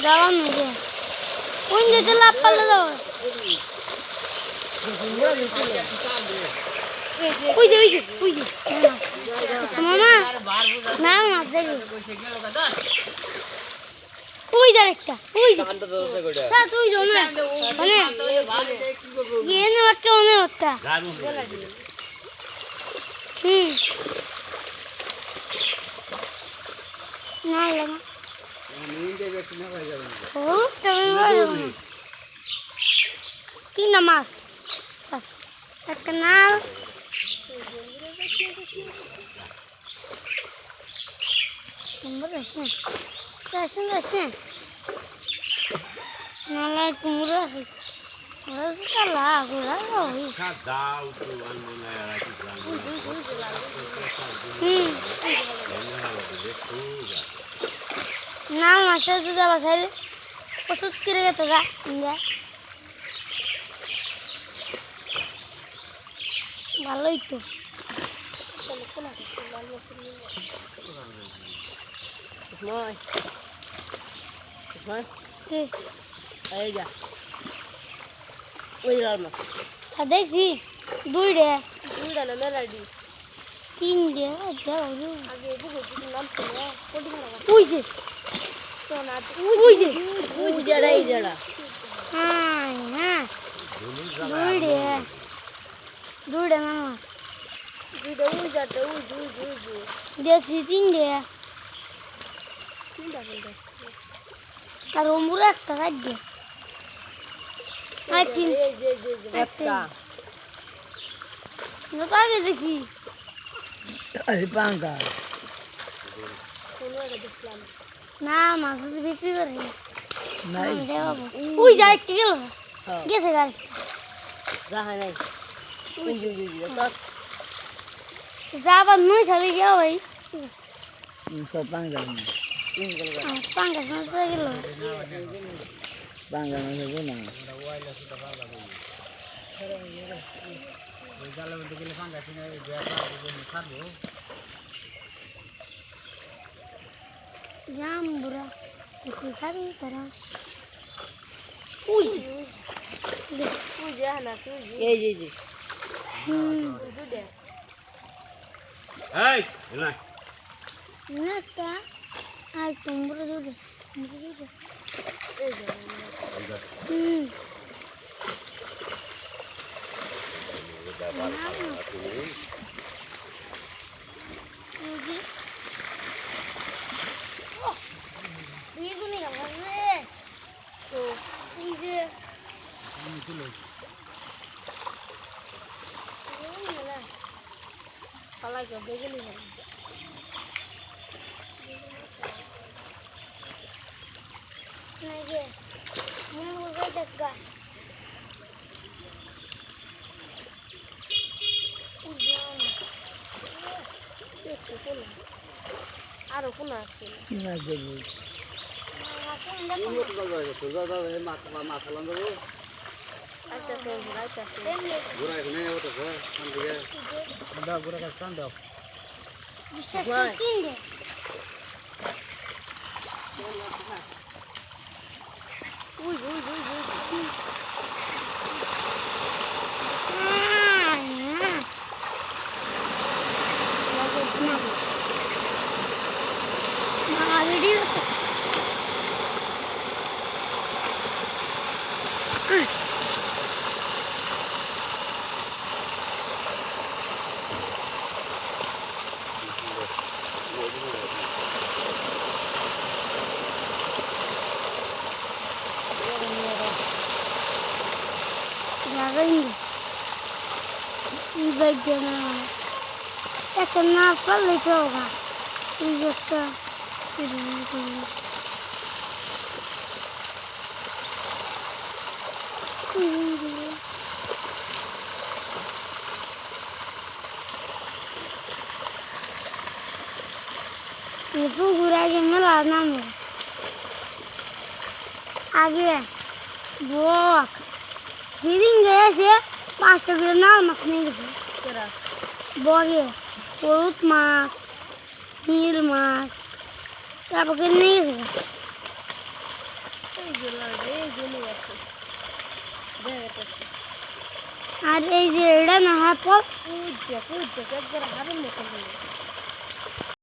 যাওয়া নেই কোন যেতে লাভ পারলে যাবো মামা না মাছ দেখি ওই যা একটা ওই যা তুই যাও না মানে এনে একটা অনেক একটা না লাগা তিন মাছ একটা নাল নালা কুমড়ো আছে না মাছের দুধ খাইলে ওষুধ কিনে যেতে গা ভালোই তো দেখছি দুইটা না মেলাডি তিন দিয়ে হ্যাঁ দুইটা মাছ দেখছি তিনটে আর অমুরা একটা খাদ্য আগে দেখি না মাছ বিক্রি করে ওই যায় গেল গেছে গাড়ি যাবার নই খালি গিয়া ভাই পাঙ্গাস মাছ গেল পাঙ্গা মাছ না জাম বুড়া খাবি তারা তোমরা দূরে আরো কোন আছে একটা না পারলে তো একটা পুকুর আগে মেলা নাম আগে বক যেদিন গেছে 5টা করে নাল মাছ নিয়ে গেছে বগে হলুদ মাছ নীল মাছ তারপরে নিয়ে গেছে আর এই যে এটা না হয় পথ একবার হাবের মতো